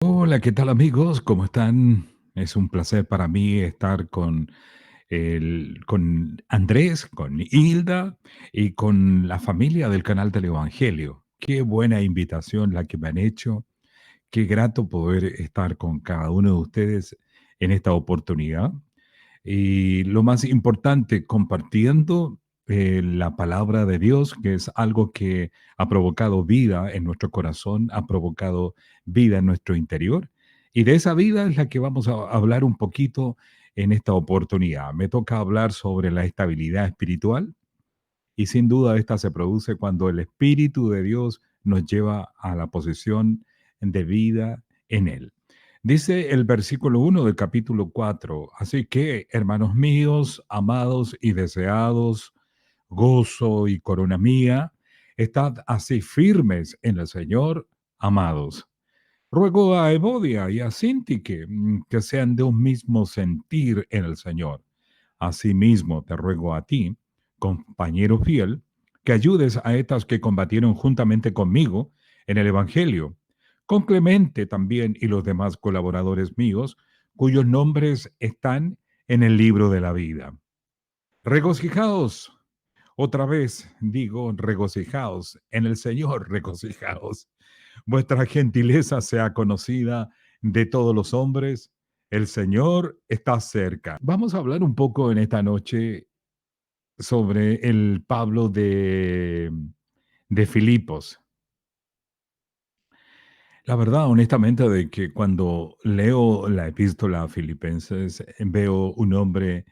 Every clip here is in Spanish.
Hola, ¿qué tal amigos? ¿Cómo están? Es un placer para mí estar con Andrés, con Hilda y con la familia del canal del Evangelio. Qué buena invitación la que me han hecho. Qué grato poder estar con cada uno de ustedes en esta oportunidad. Y lo más importante, compartiendo la palabra de Dios, que es algo que ha provocado vida en nuestro corazón, ha provocado vida en nuestro interior. Y de esa vida es la que vamos a hablar un poquito en esta oportunidad. Me toca hablar sobre la estabilidad espiritual y sin duda esta se produce cuando el Espíritu de Dios nos lleva a la posición de vida en Él. Dice el versículo 1 del capítulo 4. Así que, hermanos míos, amados y deseados, gozo y corona mía, estad así firmes en el Señor, amados. Ruego a Evodia y a Sintique que sean de un mismo sentir en el Señor. Asimismo, te ruego a ti, compañero fiel, que ayudes a estas que combatieron juntamente conmigo en el Evangelio, con Clemente también y los demás colaboradores míos, cuyos nombres están en el libro de la vida. Regocijaos, otra vez digo, regocijaos, en el Señor regocijaos. Vuestra gentileza sea conocida de todos los hombres. El Señor está cerca. Vamos a hablar un poco en esta noche sobre el Pablo de Filipos. La verdad, honestamente, de que cuando leo la epístola a Filipenses, veo un hombre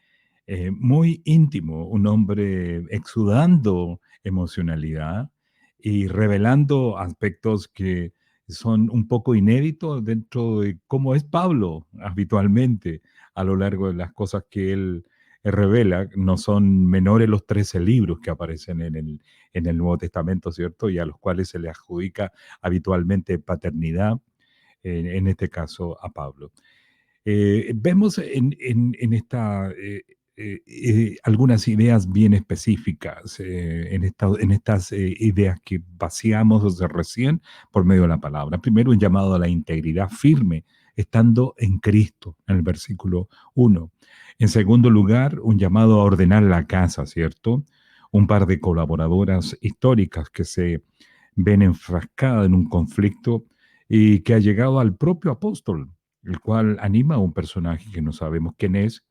muy íntimo, un hombre exudando emocionalidad y revelando aspectos que son un poco inéditos dentro de cómo es Pablo habitualmente a lo largo de las cosas que él revela. No son menores los 13 libros que aparecen en el Nuevo Testamento, ¿cierto? Y a los cuales se le adjudica habitualmente paternidad, en este caso a Pablo. Vemos en esta algunas ideas bien específicas, en estas ideas que vaciamos desde recién por medio de la palabra. Primero, un llamado a la integridad firme, estando en Cristo, en el versículo 1. En segundo lugar, un llamado a ordenar la casa, ¿cierto? Un par de colaboradoras históricas que se ven enfrascadas en un conflicto y que ha llegado al propio apóstol, el cual anima a un personaje que no sabemos quién es,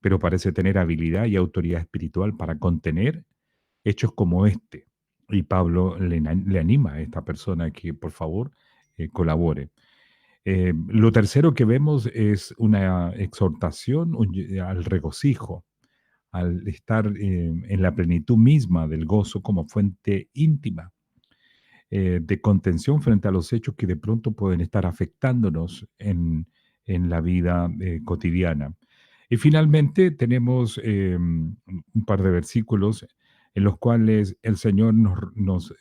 pero parece tener habilidad y autoridad espiritual para contener hechos como este. Y Pablo le anima a esta persona que por favor colabore. Lo tercero que vemos es una exhortación al regocijo, al estar en la plenitud misma del gozo como fuente íntima de contención frente a los hechos que de pronto pueden estar afectándonos en la vida cotidiana. Y finalmente tenemos un par de versículos en los cuales el Señor nos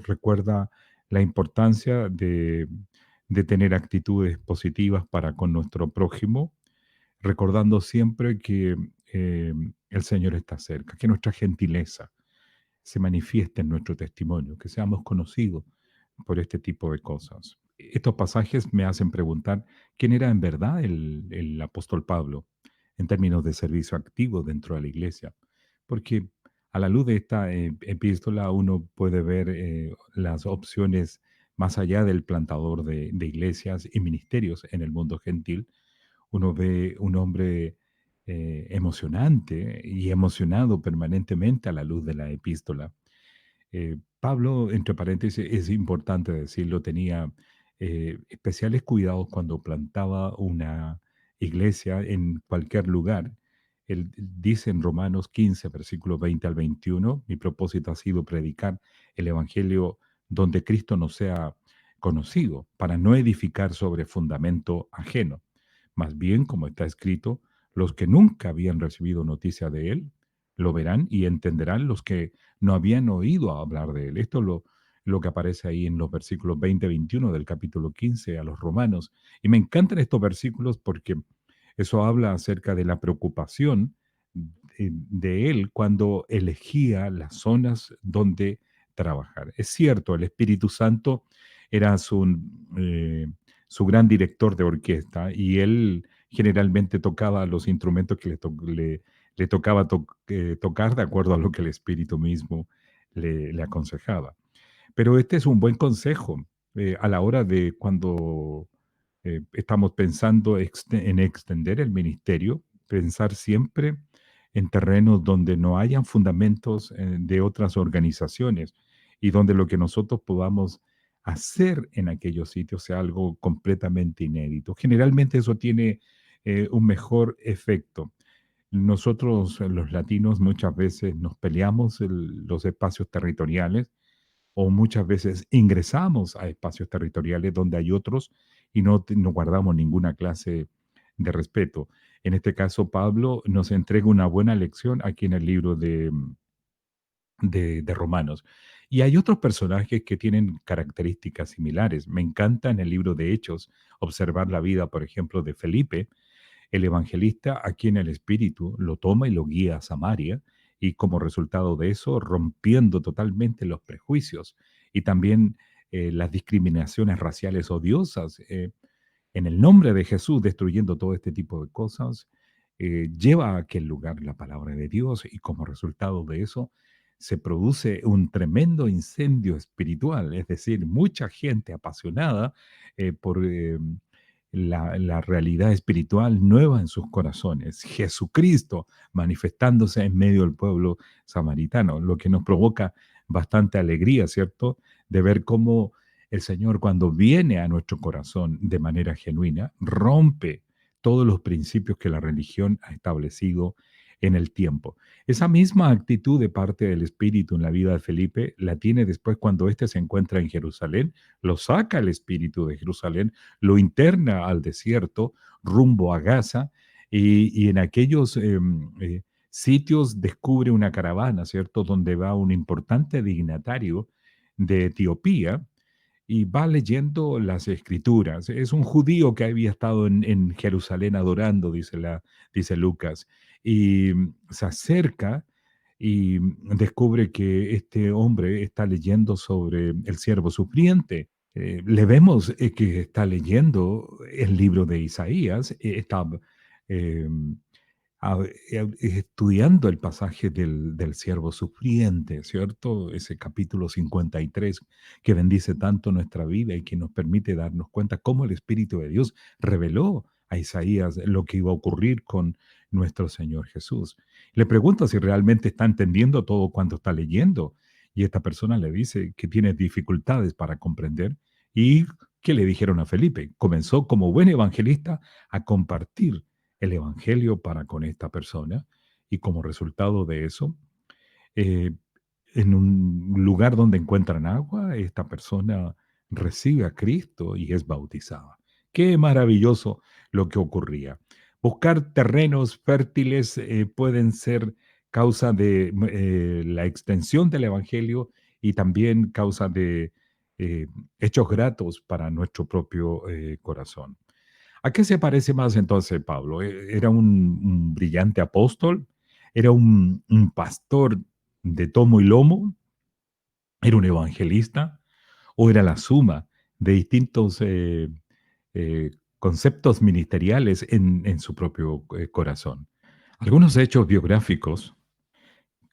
recuerda la importancia de tener actitudes positivas para con nuestro prójimo, recordando siempre que el Señor está cerca, que nuestra gentileza se manifieste en nuestro testimonio, que seamos conocidos por este tipo de cosas. Estos pasajes me hacen preguntar quién era en verdad el apóstol Pablo en términos de servicio activo dentro de la iglesia, porque a la luz de esta epístola uno puede ver las opciones más allá del plantador de iglesias y ministerios en el mundo gentil. Uno ve un hombre emocionante y emocionado permanentemente a la luz de la epístola. Pablo, entre paréntesis, es importante decirlo, tenía especiales cuidados cuando plantaba una iglesia en cualquier lugar. Él dice en Romanos 15, versículos 20 al 21, mi propósito ha sido predicar el Evangelio donde Cristo no sea conocido, para no edificar sobre fundamento ajeno. Más bien, como está escrito, los que nunca habían recibido noticia de él, lo verán y entenderán los que no habían oído hablar de él. Esto es lo que aparece ahí en los versículos 20 y 21 del capítulo 15 a los romanos. Y me encantan estos versículos porque eso habla acerca de la preocupación de él cuando elegía las zonas donde trabajar. Es cierto, el Espíritu Santo era su gran director de orquesta, y él generalmente tocaba los instrumentos que le tocaba tocar de acuerdo a lo que el espíritu mismo le aconsejaba. Pero este es un buen consejo a la hora de cuando estamos pensando en extender el ministerio, pensar siempre en terrenos donde no hayan fundamentos de otras organizaciones y donde lo que nosotros podamos hacer en aquellos sitios sea algo completamente inédito. Generalmente eso tiene un mejor efecto. Nosotros, los latinos, muchas veces nos peleamos los espacios territoriales o muchas veces ingresamos a espacios territoriales donde hay otros y no guardamos ninguna clase de respeto. En este caso, Pablo nos entrega una buena lección aquí en el libro de Romanos. Y hay otros personajes que tienen características similares. Me encanta en el libro de Hechos observar la vida, por ejemplo, de Felipe, el evangelista, a quien el Espíritu lo toma y lo guía a Samaria, y como resultado de eso, rompiendo totalmente los prejuicios y también las discriminaciones raciales odiosas, en el nombre de Jesús, destruyendo todo este tipo de cosas, lleva a aquel lugar la palabra de Dios, y como resultado de eso se produce un tremendo incendio espiritual, es decir, mucha gente apasionada por la realidad espiritual nueva en sus corazones. Jesucristo manifestándose en medio del pueblo samaritano, lo que nos provoca bastante alegría, ¿cierto? De ver cómo el Señor, cuando viene a nuestro corazón de manera genuina, rompe todos los principios que la religión ha establecido en el tiempo. Esa misma actitud de parte del Espíritu en la vida de Felipe la tiene después cuando éste se encuentra en Jerusalén, lo saca el Espíritu de Jerusalén, lo interna al desierto, rumbo a Gaza, y en aquellos sitios descubre una caravana, ¿cierto? Donde va un importante dignatario de Etiopía, y va leyendo las escrituras. Es un judío que había estado en Jerusalén adorando, dice Lucas, y se acerca y descubre que este hombre está leyendo sobre el siervo sufriente. Le vemos que está leyendo el libro de Isaías, está eh, estudiando el pasaje del siervo sufriente, ¿cierto? Ese capítulo 53 que bendice tanto nuestra vida y que nos permite darnos cuenta cómo el Espíritu de Dios reveló a Isaías lo que iba a ocurrir con nuestro Señor Jesús. Le pregunta si realmente está entendiendo todo cuanto está leyendo, y esta persona le dice que tiene dificultades para comprender. ¿Y qué le dijeron a Felipe? Comenzó como buen evangelista a compartir el Evangelio para con esta persona, y como resultado de eso, eh, en un lugar donde encuentran agua, esta persona recibe a Cristo y es bautizada. Qué maravilloso lo que ocurría. Buscar terrenos fértiles pueden ser causa de la extensión del Evangelio, y también causa de eh, hechos gratos para nuestro propio corazón. ¿A qué se parece más entonces Pablo? ¿Era un brillante apóstol? ¿Era un pastor de tomo y lomo? ¿Era un evangelista? ¿O era la suma de distintos eh, conceptos ministeriales en su propio corazón? Algunos hechos biográficos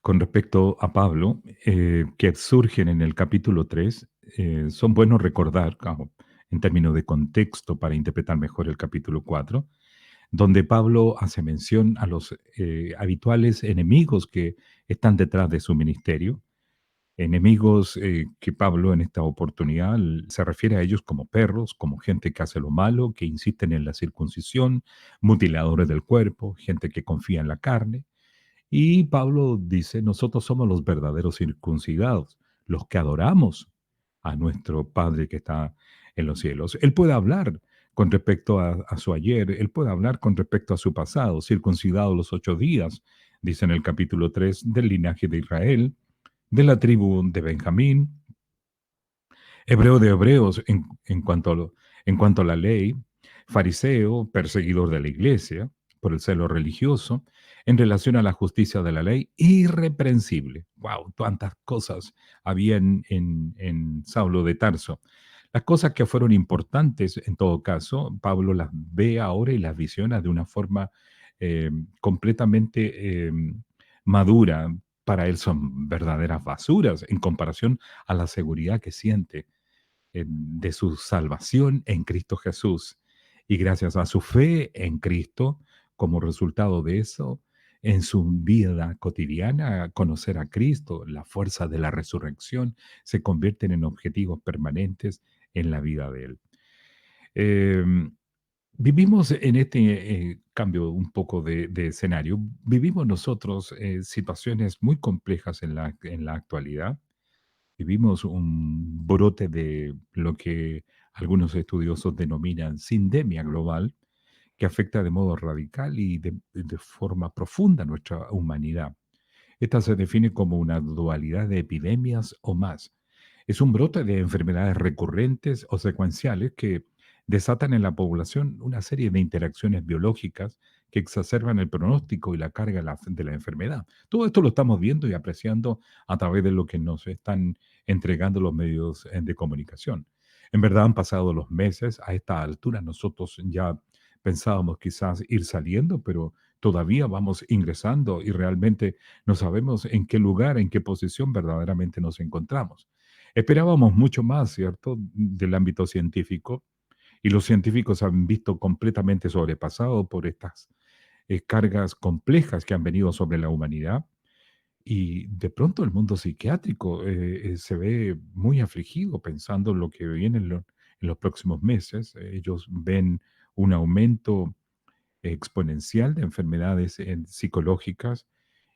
con respecto a Pablo que surgen en el capítulo 3 son buenos recordar, en términos de contexto, para interpretar mejor el capítulo 4, donde Pablo hace mención a los habituales enemigos que están detrás de su ministerio, enemigos que Pablo en esta oportunidad se refiere a ellos como perros, como gente que hace lo malo, que insisten en la circuncisión, mutiladores del cuerpo, gente que confía en la carne. Y Pablo dice, nosotros somos los verdaderos circuncidados, los que adoramos a nuestro Padre que está en los cielos. Él puede hablar con respecto a su ayer, él puede hablar con respecto a su pasado, circuncidado los 8 días, dice en el capítulo 3, del linaje de Israel, de la tribu de Benjamín, hebreo de hebreos en cuanto a la ley, fariseo, perseguidor de la iglesia por el celo religioso, en relación a la justicia de la ley, irreprensible. ¡Wow! Tantas cosas había en Saulo de Tarso. Las cosas que fueron importantes, en todo caso, Pablo las ve ahora y las visiona de una forma completamente madura. Para él son verdaderas basuras en comparación a la seguridad que siente de su salvación en Cristo Jesús. Y gracias a su fe en Cristo, como resultado de eso, en su vida cotidiana, conocer a Cristo, la fuerza de la resurrección, se convierten en objetivos permanentes en la vida de él. Em, Vivimos en este cambio un poco de escenario, vivimos nosotros situaciones muy complejas en la actualidad. Vivimos un brote de lo que algunos estudiosos denominan sindemia global, que afecta de modo radical y de forma profunda a nuestra humanidad. Esta se define como una dualidad de epidemias o más. Es un brote de enfermedades recurrentes o secuenciales que desatan en la población una serie de interacciones biológicas que exacerban el pronóstico y la carga de la enfermedad. Todo esto lo estamos viendo y apreciando a través de lo que nos están entregando los medios de comunicación. En verdad han pasado los meses, a esta altura nosotros ya pensábamos quizás ir saliendo, pero todavía vamos ingresando y realmente no sabemos en qué lugar, en qué posición verdaderamente nos encontramos. Esperábamos mucho más, ¿cierto?, del ámbito científico y los científicos han visto completamente sobrepasados por estas cargas complejas que han venido sobre la humanidad y de pronto el mundo psiquiátrico se ve muy afligido pensando en lo que viene en los próximos meses. Ellos ven un aumento exponencial de enfermedades psicológicas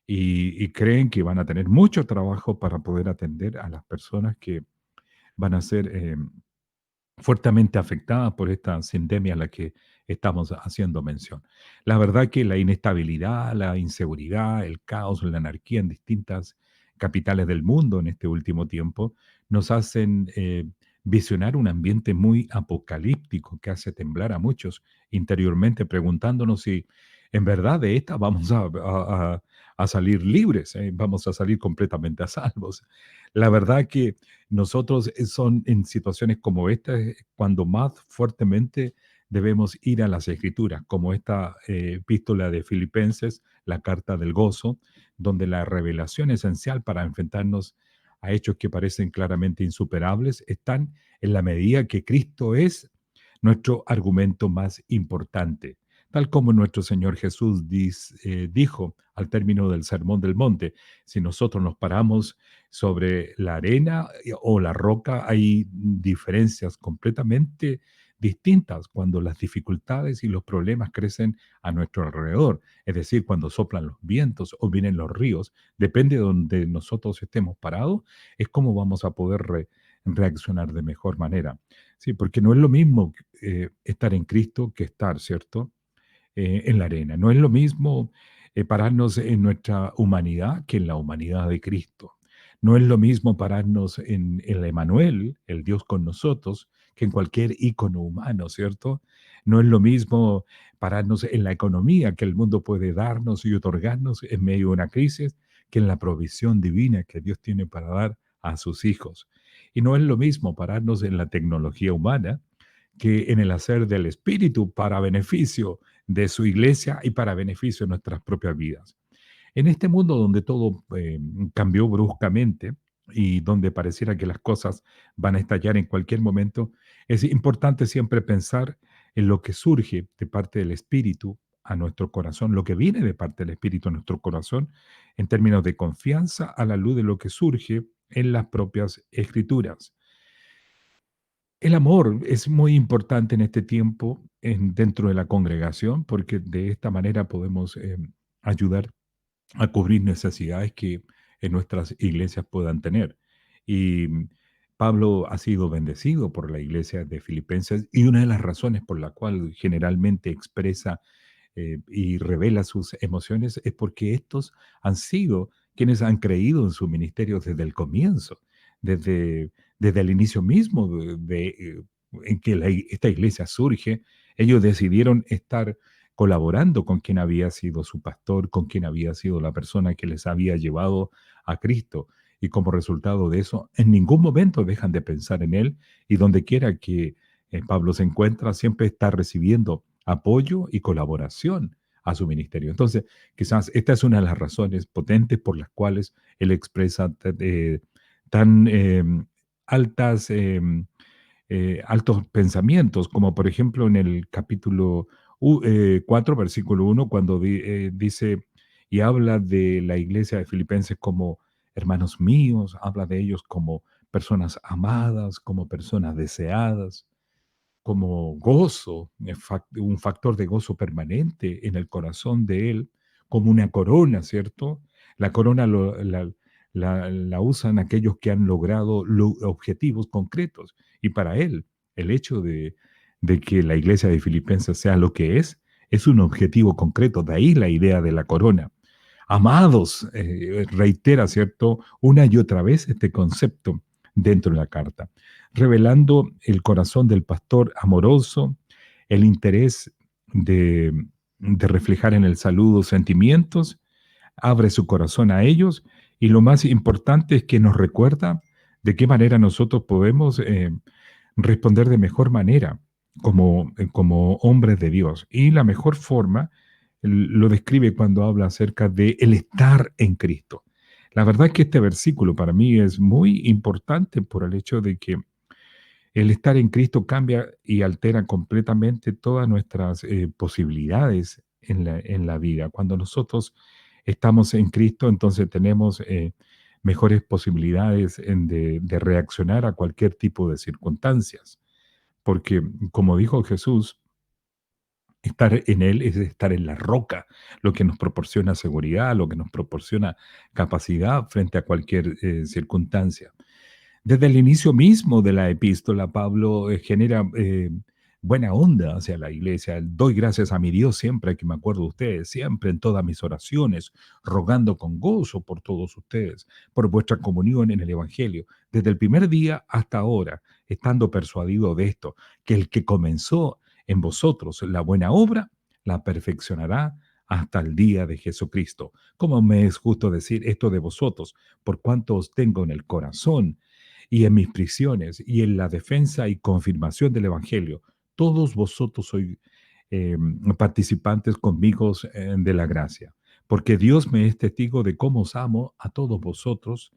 y creen que van a tener mucho trabajo para poder atender a las personas que van a ser fuertemente afectadas por esta sindemia a la que estamos haciendo mención. La verdad que la inestabilidad, la inseguridad, el caos, la anarquía en distintas capitales del mundo en este último tiempo nos hacen visionar un ambiente muy apocalíptico que hace temblar a muchos interiormente preguntándonos si en verdad de esta vamos a salir libres, vamos a salir completamente a salvos. La verdad que nosotros son en situaciones como esta cuando más fuertemente debemos ir a las escrituras, como esta epístola de Filipenses, la carta del gozo, donde la revelación esencial para enfrentarnos a hechos que parecen claramente insuperables están en la medida que Cristo es nuestro argumento más importante. Tal como nuestro Señor Jesús dijo al término del Sermón del Monte, si nosotros nos paramos sobre la arena o la roca, hay diferencias completamente distintas cuando las dificultades y los problemas crecen a nuestro alrededor. Es decir, cuando soplan los vientos o vienen los ríos, depende de donde nosotros estemos parados, es como vamos a poder reaccionar de mejor manera. Sí, porque no es lo mismo estar en Cristo que estar, ¿cierto? En la arena. No es lo mismo pararnos en nuestra humanidad que en la humanidad de Cristo. No es lo mismo pararnos en el Emanuel, el Dios con nosotros, que en cualquier ícono humano, ¿cierto? No es lo mismo pararnos en la economía que el mundo puede darnos y otorgarnos en medio de una crisis que en la provisión divina que Dios tiene para dar a sus hijos. Y no es lo mismo pararnos en la tecnología humana que en el hacer del Espíritu para beneficio de su iglesia y para beneficio de nuestras propias vidas. En este mundo donde todo cambió bruscamente y donde pareciera que las cosas van a estallar en cualquier momento, es importante siempre pensar en lo que surge de parte del Espíritu a nuestro corazón, lo que viene de parte del Espíritu a nuestro corazón, en términos de confianza a la luz de lo que surge en las propias escrituras. El amor es muy importante en este tiempo dentro de la congregación porque de esta manera podemos ayudar a cubrir necesidades que en nuestras iglesias puedan tener. Y Pablo ha sido bendecido por la iglesia de Filipenses y una de las razones por la cual generalmente expresa y revela sus emociones es porque estos han sido quienes han creído en su ministerio desde el comienzo, desde, desde el inicio mismo en que esta iglesia surge. Ellos decidieron estar colaborando con quien había sido su pastor, con quien había sido la persona que les había llevado a Cristo. y como resultado de eso, en ningún momento dejan de pensar en Él y donde quiera que Pablo se encuentra, siempre está recibiendo apoyo y colaboración a su ministerio. Entonces, quizás esta es una de las razones potentes por las cuales él expresa tan altas altos pensamientos, como por ejemplo en el capítulo 4, versículo 1, cuando dice y habla de la iglesia de Filipenses como hermanos míos, habla de ellos como personas amadas, como personas deseadas, como gozo, un factor de gozo permanente en el corazón de él, como una corona, ¿cierto? La corona la usan aquellos que han logrado objetivos concretos. Y para él, el hecho de que la iglesia de Filipenses sea lo que es un objetivo concreto. De ahí la idea de la corona. Amados, reitera, ¿cierto? Una y otra vez este concepto dentro de la carta, revelando el corazón del pastor amoroso, el interés de, de reflejar en el saludo sentimientos, abre su corazón a ellos y lo más importante es que nos recuerda de qué manera nosotros podemos responder de mejor manera como hombres de Dios. Y la mejor forma lo describe cuando habla acerca de el estar en Cristo. La verdad es que este versículo para mí es muy importante por el hecho de que el estar en Cristo cambia y altera completamente todas nuestras posibilidades en la vida. Cuando nosotros estamos en Cristo, entonces tenemos mejores posibilidades de reaccionar a cualquier tipo de circunstancias. Porque, como dijo Jesús, estar en Él es estar en la roca, lo que nos proporciona seguridad, lo que nos proporciona capacidad frente a cualquier circunstancia. Desde el inicio mismo de la epístola, Pablo genera buena onda hacia la iglesia. Doy gracias a mi Dios siempre que me acuerdo de ustedes, siempre en todas mis oraciones, rogando con gozo por todos ustedes, por vuestra comunión en el Evangelio, desde el primer día hasta ahora, estando persuadido de esto, que el que comenzó en vosotros la buena obra, la perfeccionará hasta el día de Jesucristo. Como me es justo decir esto de vosotros, por cuanto os tengo en el corazón y en mis prisiones y en la defensa y confirmación del Evangelio. Todos vosotros sois participantes conmigo de la gracia, porque Dios me es testigo de cómo os amo a todos vosotros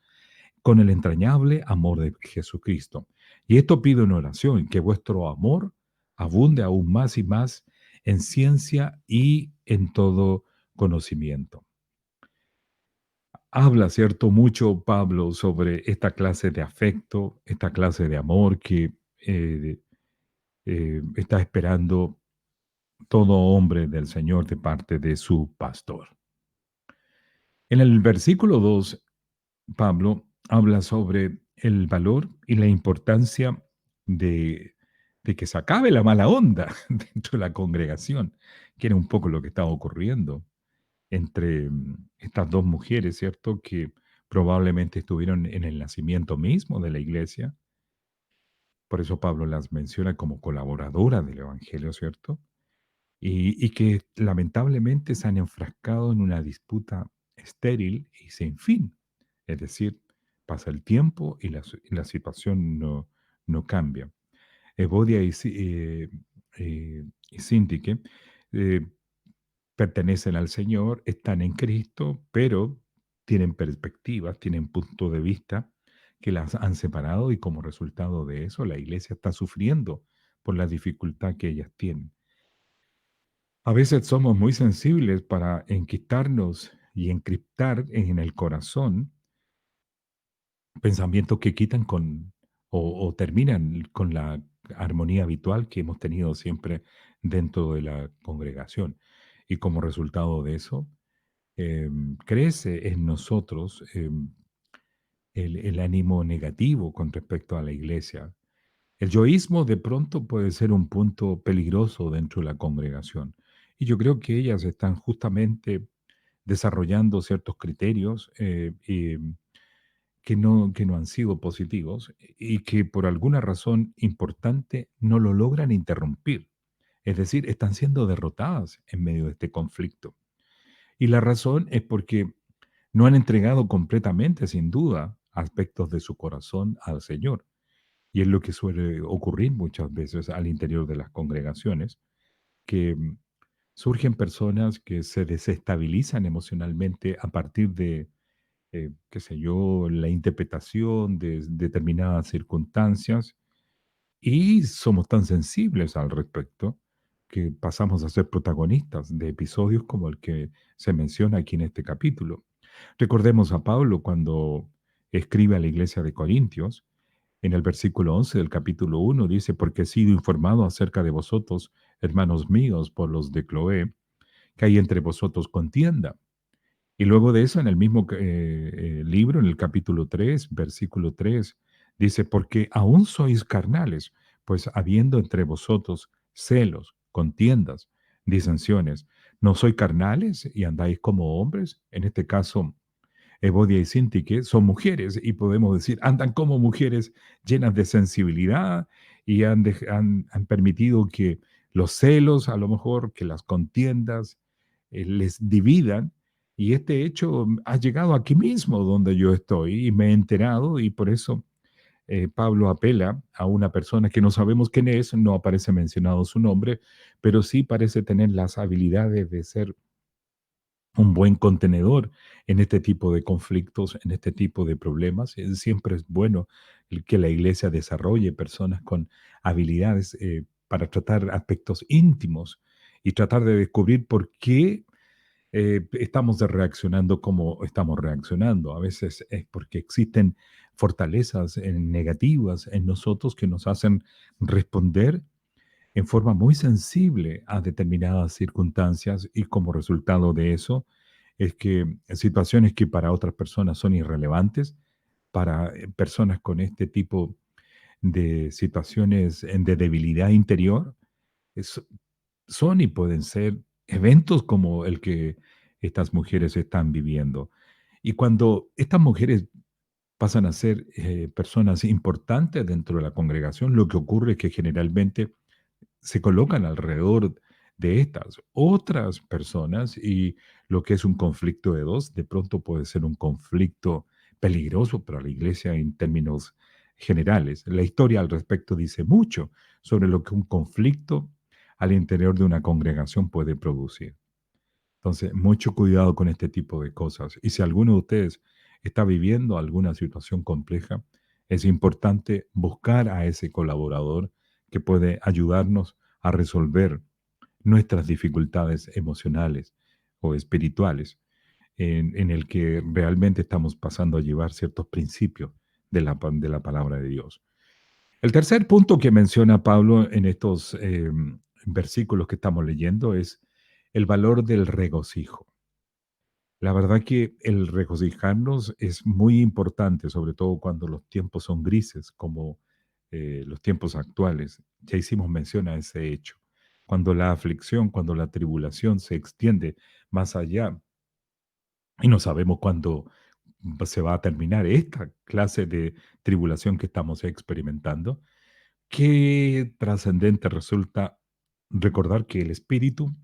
con el entrañable amor de Jesucristo. Y esto pido en oración, que vuestro amor abunde aún más y más en ciencia y en todo conocimiento. Habla, ¿cierto? Mucho Pablo sobre esta clase de afecto, esta clase de amor que eh, está esperando todo hombre del Señor de parte de su pastor. En el versículo 2, Pablo habla sobre el valor y la importancia de, de que se acabe la mala onda dentro de la congregación, que era un poco lo que estaba ocurriendo entre estas dos mujeres, ¿cierto? Que probablemente estuvieron en el nacimiento mismo de la iglesia. Por eso Pablo las menciona como colaboradoras del Evangelio, ¿cierto? Y que lamentablemente se han enfrascado en una disputa estéril y sin fin. Es decir, pasa el tiempo y la situación no cambia. Evodia y Síntique eh, pertenecen al Señor, están en Cristo, pero tienen perspectivas, tienen punto de vista que las han separado y como resultado de eso la iglesia está sufriendo por la dificultad que ellas tienen. A veces somos muy sensibles para enquistarnos y encriptar en el corazón pensamientos que quitan o terminan con la armonía habitual que hemos tenido siempre dentro de la congregación. Y como resultado de eso, crece en nosotros el ánimo negativo con respecto a la iglesia. El yoísmo de pronto puede ser un punto peligroso dentro de la congregación. Y yo creo que ellas están justamente desarrollando ciertos criterios que no han sido positivos y que por alguna razón importante no lo logran interrumpir. Es decir, están siendo derrotadas en medio de este conflicto. Y la razón es porque no han entregado completamente, sin duda, aspectos de su corazón al Señor. Y es lo que suele ocurrir muchas veces al interior de las congregaciones, que surgen personas que se desestabilizan emocionalmente a partir de, qué sé yo, la interpretación de determinadas circunstancias y somos tan sensibles al respecto que pasamos a ser protagonistas de episodios como el que se menciona aquí en este capítulo. Recordemos a Pablo cuando escribe a la iglesia de Corintios, en el versículo 11 del capítulo 1 dice, porque he sido informado acerca de vosotros, hermanos míos, por los de Cloé, que hay entre vosotros contienda. Y luego de eso, en el mismo libro, en el capítulo 3, versículo 3, dice, porque aún sois carnales, pues habiendo entre vosotros celos, contiendas, disensiones, ¿no sois carnales y andáis como hombres? En este caso, Evodia y Sintique son mujeres y podemos decir, andan como mujeres llenas de sensibilidad y han permitido que los celos, a lo mejor, que las contiendas les dividan. Y este hecho ha llegado aquí mismo donde yo estoy y me he enterado y por eso Pablo apela a una persona que no sabemos quién es, no aparece mencionado su nombre, pero sí parece tener las habilidades de ser un buen contenedor en este tipo de conflictos, en este tipo de problemas. Siempre es bueno que la iglesia desarrolle personas con habilidades para tratar aspectos íntimos y tratar de descubrir por qué estamos reaccionando como estamos reaccionando. A veces es porque existen fortalezas negativas en nosotros que nos hacen responder en forma muy sensible a determinadas circunstancias y como resultado de eso es que situaciones que para otras personas son irrelevantes, para personas con este tipo de situaciones de debilidad interior, es- son y pueden ser eventos como el que estas mujeres están viviendo. Y cuando estas mujeres pasan a ser personas importantes dentro de la congregación, lo que ocurre es que generalmente se colocan alrededor de estas otras personas y lo que es un conflicto de dos, de pronto puede ser un conflicto peligroso para la iglesia en términos generales. La historia al respecto dice mucho sobre lo que un conflicto al interior de una congregación puede producir. Entonces, mucho cuidado con este tipo de cosas. Y si alguno de ustedes está viviendo alguna situación compleja, es importante buscar a ese colaborador que puede ayudarnos a resolver nuestras dificultades emocionales o espirituales, en el que realmente estamos pasando a llevar ciertos principios de la palabra de Dios. El tercer punto que menciona Pablo en estos versículos que estamos leyendo es el valor del regocijo. La verdad que el regocijarnos es muy importante, sobre todo cuando los tiempos son grises, como los tiempos actuales. Ya hicimos mención a ese hecho. Cuando la aflicción, cuando la tribulación se extiende más allá y no sabemos cuándo se va a terminar esta clase de tribulación que estamos experimentando, qué trascendente resulta recordar que el Espíritu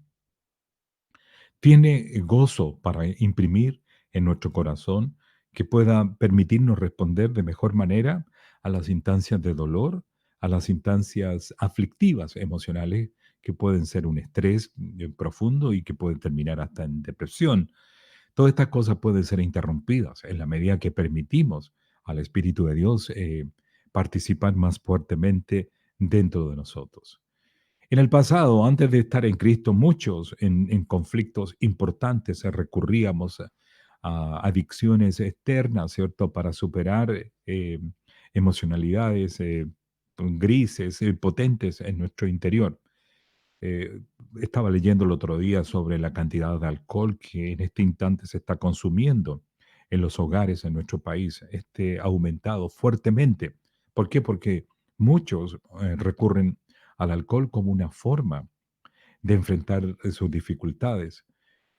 tiene gozo para imprimir en nuestro corazón que pueda permitirnos responder de mejor manera a las instancias de dolor, a las instancias aflictivas emocionales que pueden ser un estrés profundo y que pueden terminar hasta en depresión. Todas estas cosas pueden ser interrumpidas en la medida que permitimos al Espíritu de Dios participar más fuertemente dentro de nosotros. En el pasado, antes de estar en Cristo, muchos en conflictos importantes recurríamos a adicciones externas, ¿cierto? Para superar emocionalidades grises, potentes en nuestro interior. Eh, Estaba leyendo el otro día sobre la cantidad de alcohol que en este instante se está consumiendo en los hogares en nuestro país. Este ha aumentado fuertemente. ¿Por qué? Porque muchos recurren al alcohol como una forma de enfrentar sus dificultades.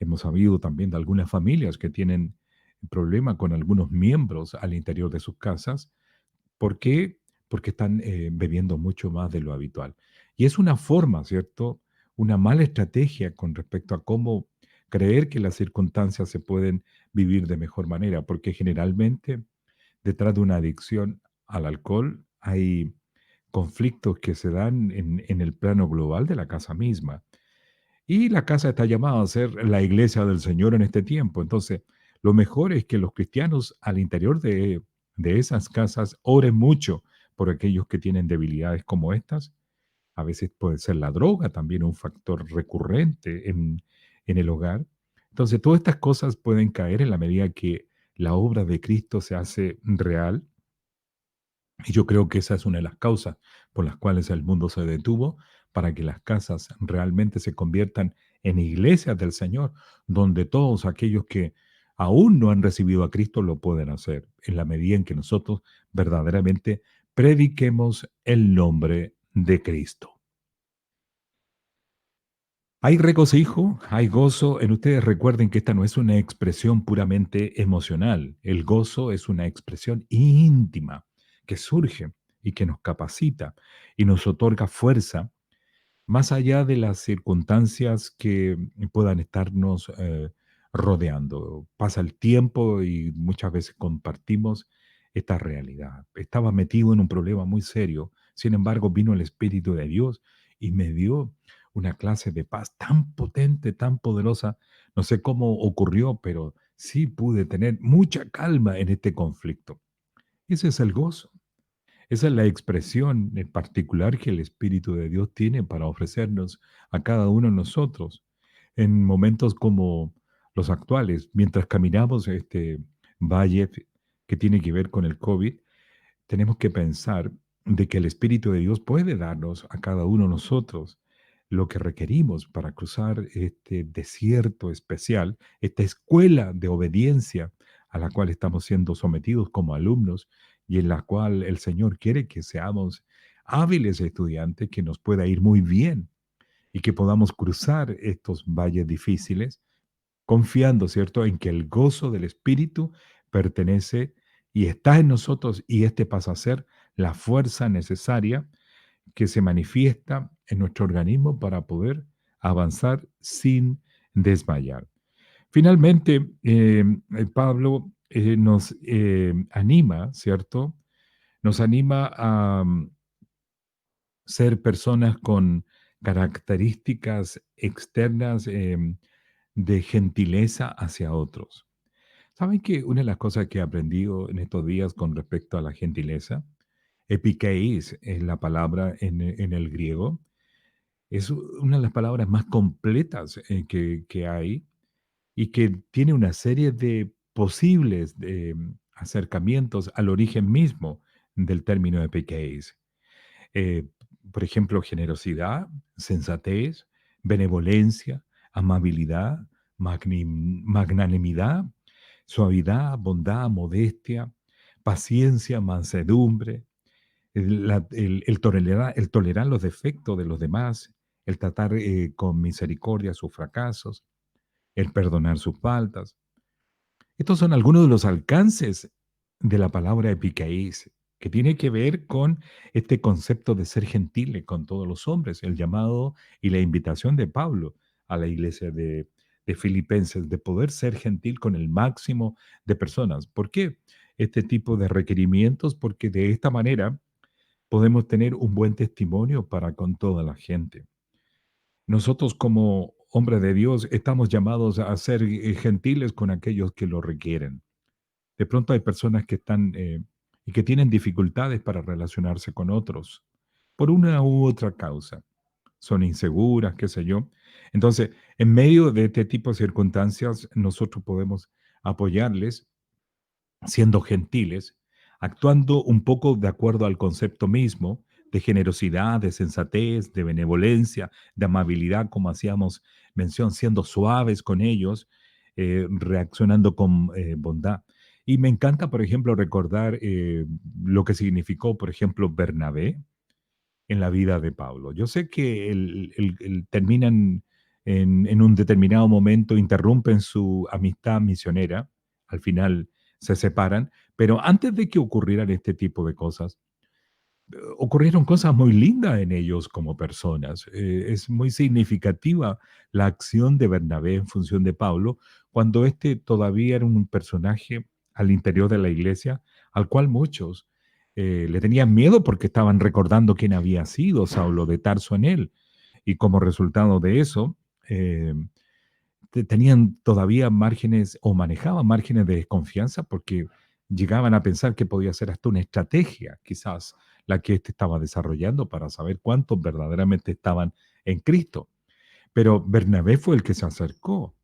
Hemos sabido también de algunas familias que tienen problema con algunos miembros al interior de sus casas. ¿Por qué? Porque están bebiendo mucho más de lo habitual. Y es una forma, ¿cierto? Una mala estrategia con respecto a cómo creer que las circunstancias se pueden vivir de mejor manera, porque generalmente detrás de una adicción al alcohol, hay conflictos que se dan en el plano global de la casa misma. Y la casa está llamada a ser la iglesia del Señor en este tiempo. Entonces, lo mejor es que los cristianos al interior de esas casas oren mucho por aquellos que tienen debilidades como estas. A veces puede ser la droga también un factor recurrente en el hogar. Entonces, todas estas cosas pueden caer en la medida que la obra de Cristo se hace real, y yo creo que esa es una de las causas por las cuales el mundo se detuvo, para que las casas realmente se conviertan en iglesias del Señor, donde todos aquellos que aún no han recibido a Cristo lo pueden hacer, en la medida en que nosotros verdaderamente prediquemos el nombre de Cristo. Hay regocijo, hay gozo en ustedes. Recuerden que esta no es una expresión puramente emocional. El gozo es una expresión íntima que surge y que nos capacita y nos otorga fuerza más allá de las circunstancias que puedan estarnos rodeando. Pasa el tiempo y muchas veces compartimos esta realidad. Estaba metido en un problema muy serio, sin embargo vino el Espíritu de Dios y me dio una clase de paz tan potente, tan poderosa. No sé cómo ocurrió, pero sí pude tener mucha calma en este conflicto. Ese es el gozo. Esa es la expresión en particular que el Espíritu de Dios tiene para ofrecernos a cada uno de nosotros en momentos como los actuales, mientras caminamos este valle que tiene que ver con el COVID. Tenemos que pensar de que el Espíritu de Dios puede darnos a cada uno de nosotros lo que requerimos para cruzar este desierto especial, esta escuela de obediencia a la cual estamos siendo sometidos como alumnos y en la cual el Señor quiere que seamos hábiles estudiantes, que nos pueda ir muy bien y que podamos cruzar estos valles difíciles confiando, ¿cierto?, en que el gozo del Espíritu pertenece y está en nosotros y este pasa a ser la fuerza necesaria que se manifiesta en nuestro organismo para poder avanzar sin desmayar. Finalmente, Pablo nos anima, ¿cierto? Nos anima a ser personas con características externas de gentileza hacia otros. ¿Saben que una de las cosas que he aprendido en estos días con respecto a la gentileza? Epikeis es la palabra en el griego. Es una de las palabras más completas que hay y que tiene una serie de posibles acercamientos al origen mismo del término epikeis. Eh, por ejemplo, generosidad, sensatez, benevolencia, amabilidad, magnanimidad, suavidad, bondad, modestia, paciencia, mansedumbre, el tolerar los defectos de los demás, el tratar con misericordia sus fracasos, el perdonar sus faltas. Estos son algunos de los alcances de la palabra epicaís, que tiene que ver con este concepto de ser gentil con todos los hombres, el llamado y la invitación de Pablo a la iglesia de Filipenses, de poder ser gentil con el máximo de personas. ¿Por qué este tipo de requerimientos? Porque de esta manera podemos tener un buen testimonio para con toda la gente. Nosotros como hombres de Dios estamos llamados a ser gentiles con aquellos que lo requieren. De pronto hay personas que están y que tienen dificultades para relacionarse con otros por una u otra causa. Son inseguras, qué sé yo. Entonces, en medio de este tipo de circunstancias, nosotros podemos apoyarles siendo gentiles, actuando un poco de acuerdo al concepto mismo de generosidad, de sensatez, de benevolencia, de amabilidad, como hacíamos mención, siendo suaves con ellos, reaccionando con bondad. Y me encanta, por ejemplo, recordar lo que significó, por ejemplo, Bernabé en la vida de Pablo. Yo sé que terminan en un determinado momento, interrumpen su amistad misionera, al final se separan, pero antes de que ocurrieran este tipo de cosas, ocurrieron cosas muy lindas en ellos como personas. Es muy significativa la acción de Bernabé en función de Pablo, cuando este todavía era un personaje al interior de la iglesia, al cual muchos le tenían miedo porque estaban recordando quién había sido Saulo de Tarso en él. Y como resultado de eso, eh, tenían todavía márgenes o manejaban márgenes de desconfianza porque llegaban a pensar que podía ser hasta una estrategia, quizás la que éste estaba desarrollando para saber cuántos verdaderamente estaban en Cristo. Pero Bernabé fue el que se acercó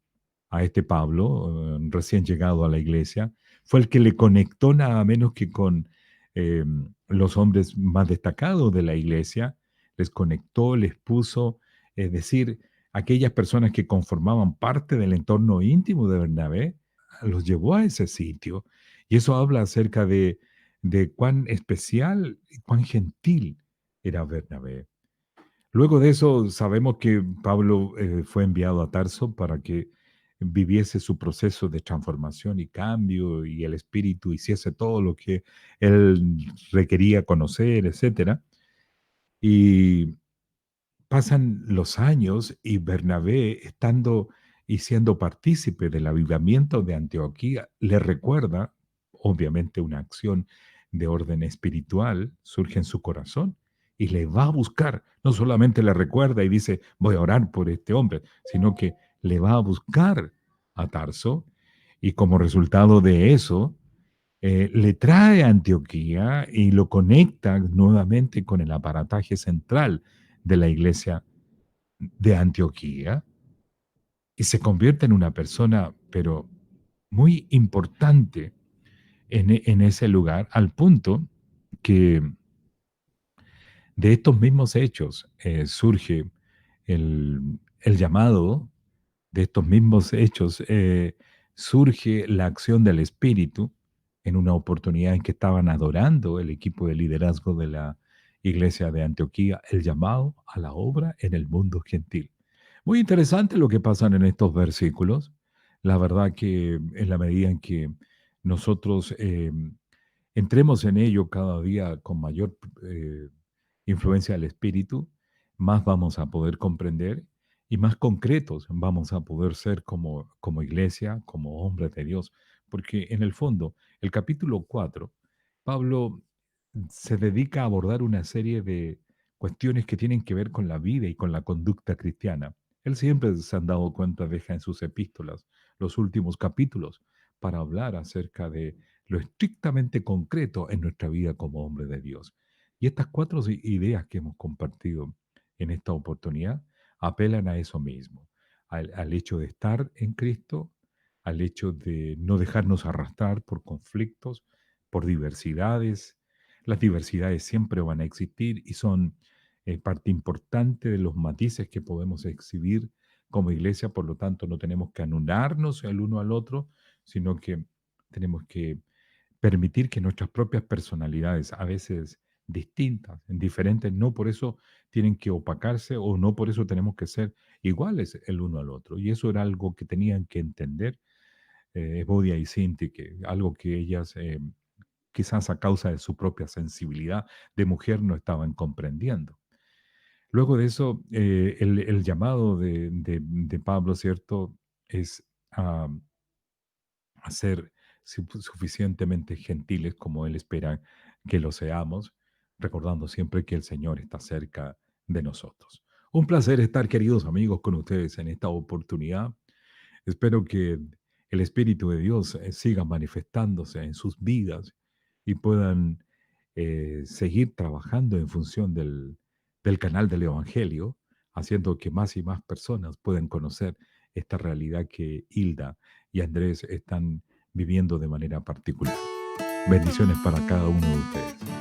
a este Pablo, recién llegado a la iglesia, fue el que le conectó nada menos que con eh, los hombres más destacados de la iglesia, les conectó, les puso, es decir, aquellas personas que conformaban parte del entorno íntimo de Bernabé, los llevó a ese sitio. Y eso habla acerca de cuán especial y cuán gentil era Bernabé. Luego de eso, sabemos que Pablo fue enviado a Tarso para que viviese su proceso de transformación y cambio y el espíritu hiciese todo lo que él requería conocer, etcétera. Y pasan los años y Bernabé, estando y siendo partícipe del avivamiento de Antioquía, le recuerda, obviamente una acción de orden espiritual surge en su corazón y le va a buscar. No solamente le recuerda y dice, voy a orar por este hombre, sino que le va a buscar a Tarso y como resultado de eso, le trae a Antioquía y lo conecta nuevamente con el aparataje central de la iglesia de Antioquía y se convierte en una persona, pero muy importante en ese lugar, al punto que de estos mismos hechos surge el llamado, de estos mismos hechos surge la acción del Espíritu en una oportunidad en que estaban adorando el equipo de liderazgo de la iglesia de Antioquía, el llamado a la obra en el mundo gentil. Muy interesante lo que pasan en estos versículos. La verdad que en la medida en que nosotros entremos en ello cada día con mayor influencia del Espíritu, más vamos a poder comprender y más concretos vamos a poder ser como iglesia, como hombres de Dios. Porque en el fondo, el capítulo 4, Pablo se dedica a abordar una serie de cuestiones que tienen que ver con la vida y con la conducta cristiana. Él siempre se han dado cuenta, deja en sus epístolas los últimos capítulos para hablar acerca de lo estrictamente concreto en nuestra vida como hombre de Dios. Y estas cuatro ideas que hemos compartido en esta oportunidad apelan a eso mismo, al hecho de estar en Cristo, al hecho de no dejarnos arrastrar por conflictos, por diversidades. Las diversidades siempre van a existir y son parte importante de los matices que podemos exhibir como iglesia, por lo tanto no tenemos que anularnos el uno al otro, sino que tenemos que permitir que nuestras propias personalidades, a veces distintas, diferentes, no por eso tienen que opacarse o no por eso tenemos que ser iguales el uno al otro. Y eso era algo que tenían que entender Bodia y Cinti, que algo que ellas quizás a causa de su propia sensibilidad de mujer no estaban comprendiendo. Luego de eso, el llamado de Pablo, ¿cierto? Es a ser suficientemente gentiles como Él espera que lo seamos, recordando siempre que el Señor está cerca de nosotros. Un placer estar, queridos amigos, con ustedes en esta oportunidad. Espero que el Espíritu de Dios siga manifestándose en sus vidas y puedan seguir trabajando en función del canal del Evangelio, haciendo que más y más personas puedan conocer esta realidad que Hilda y Andrés están viviendo de manera particular. Bendiciones para cada uno de ustedes.